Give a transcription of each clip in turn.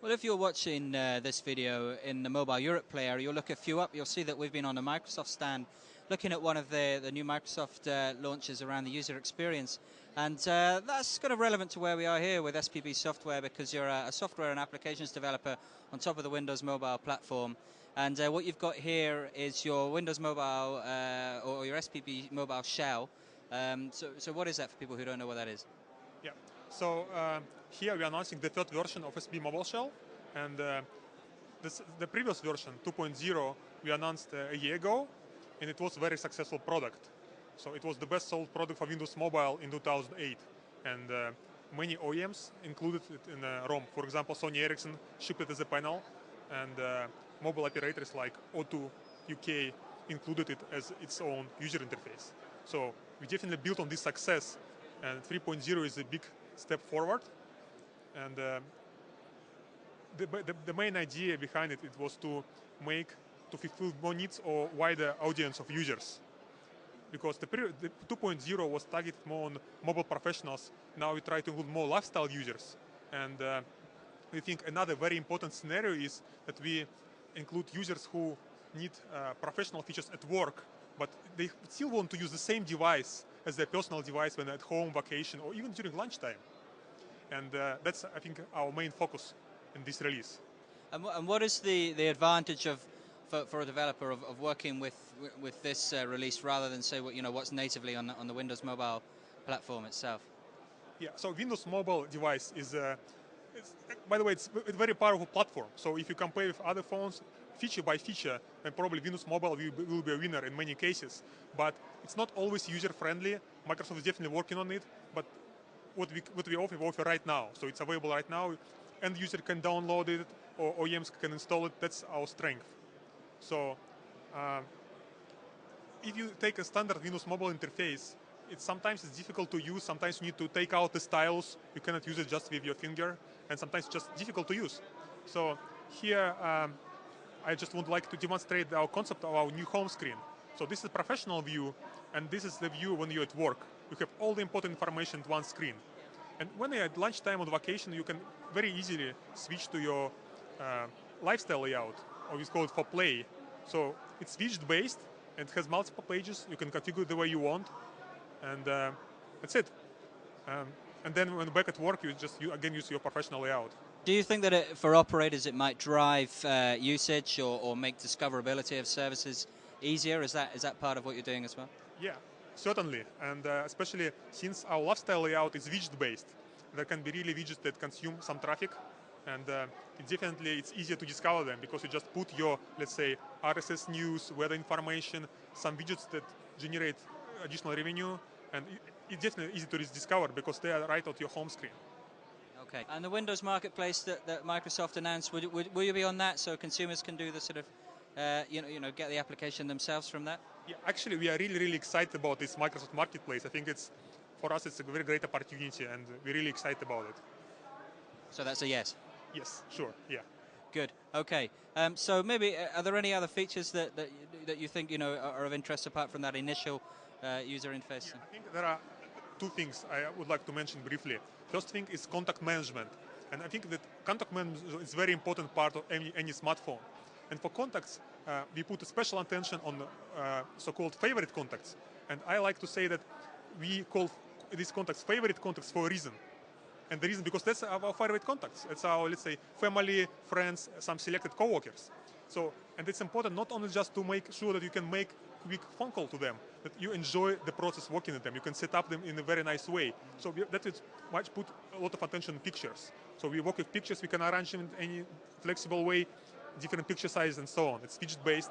Well, if you're watching this video in the Mobile Europe player, you'll look a few up, you'll see that we've been on a Microsoft stand looking at one of the new Microsoft launches around the user experience. And that's kind of relevant to where we are here with SPB Software, because you're a software and applications developer on top of the Windows Mobile platform. And what you've got here is your Windows Mobile or your SPB Mobile shell. So what is that for people who don't know what that is? Yeah. So here we are announcing the third version of SPB Mobile Shell, and the previous version 2.0 we announced a year ago, and it was a very successful product. So it was the best sold product for Windows Mobile in 2008, and many OEMs included it in ROM. For example, Sony Ericsson shipped it as a panel, and mobile operators like O2 UK included it as its own user interface. So we definitely built on this success, and 3.0 is a big step forward. And the main idea behind it was to fulfill more needs or wider audience of users. Because the 2.0 was targeted more on mobile professionals. Now we try to include more lifestyle users. And we think another very important scenario is that we include users who need professional features at work, but they still want to use the same device as their personal device when at home, vacation, or even during lunchtime. And that's, I think, our main focus in this release. And what is the advantage of for a developer of working with this release rather than say what's natively on the Windows Mobile platform itself? Yeah, so Windows Mobile device is, by the way, it's a very powerful platform. So if you compare with other phones, feature by feature, then probably Windows Mobile will be a winner in many cases. But it's not always user-friendly. Microsoft is definitely working on it. But what we offer right now, so it's available right now. End user can download it, or OEMs can install it. That's our strength. So if you take a standard Windows Mobile interface, sometimes it's difficult to use. Sometimes you need to take out the stylus. You cannot use it just with your finger, and sometimes it's just difficult to use. So here, I just would like to demonstrate our concept of our new home screen. So this is a professional view, and this is the view when you're at work. You have all the important information at one screen. And when you're at lunchtime on vacation, you can very easily switch to your lifestyle layout, or we call it for play. So it's widget-based, and it has multiple pages. You can configure it the way you want, and that's it. And then when back at work, you again use your professional layout. Do you think that for operators it might drive usage or make discoverability of services easier? Is that part of what you're doing as well? Yeah, certainly, and especially since our lifestyle layout is widget-based, there can be really widgets that consume some traffic, and it's easier to discover them because you just put your, let's say, RSS news, weather information, some widgets that generate additional revenue, and it's definitely easy to discover because they are right at your home screen. Okay, and the Windows Marketplace that Microsoft announced, will you be on that so consumers can do the sort of, get the application themselves from that? Yeah, actually, we are really excited about this Microsoft Marketplace. I think for us, it's a very great opportunity, and we're really excited about it. So that's a yes? Yes, sure, yeah. Good, okay. So maybe, are there any other features that you think are of interest apart from that initial user interface? Yeah, I think there are two things I would like to mention briefly. First thing is contact management. And I think that contact management is a very important part of any smartphone. And for contacts, we put a special attention on so-called favorite contacts. And I like to say that we call these contacts favorite contacts for a reason. And the reason, because that's our favorite contacts. It's our, let's say, family, friends, some selected coworkers. So, and it's important not only just to make sure that you can make quick phone call to them, that you enjoy the process working with them. You can set up them in a very nice way. So that is much put a lot of attention on pictures. So we work with pictures. We can arrange them in any flexible way, different picture sizes and so on. It's widget-based.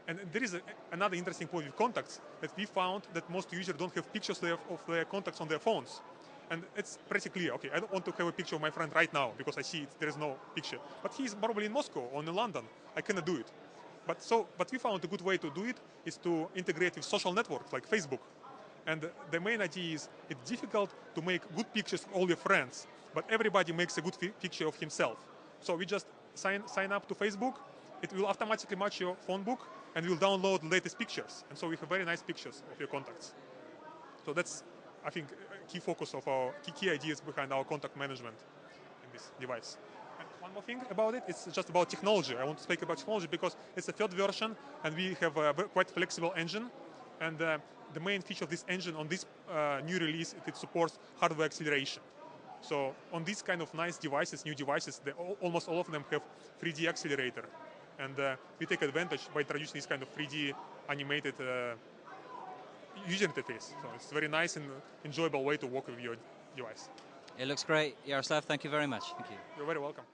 And there is another interesting point with contacts, that we found that most users don't have pictures of their contacts on their phones. And it's pretty clear. Okay, I don't want to have a picture of my friend right now because I see there is no picture. But he's probably in Moscow or in London. I cannot do it. But we found a good way to do it is to integrate with social networks like Facebook. And the main idea is it's difficult to make good pictures of all your friends, but everybody makes a good picture of himself. So we just sign up to Facebook. It will automatically match your phone book, and will download the latest pictures. And so we have very nice pictures of your contacts. So that's, I think, a key focus of our key ideas behind our contact management in this device. One more thing about it, it's just about technology. I want to speak about technology because it's a third version and we have a quite flexible engine. And the main feature of this engine on this new release, it supports hardware acceleration. So on these kind of nice devices, new devices, almost all of them have 3D accelerator. And we take advantage by introducing this kind of 3D animated user interface. So it's a very nice and enjoyable way to work with your device. It looks great. Yaroslav, thank you very much. Thank you. You're very welcome.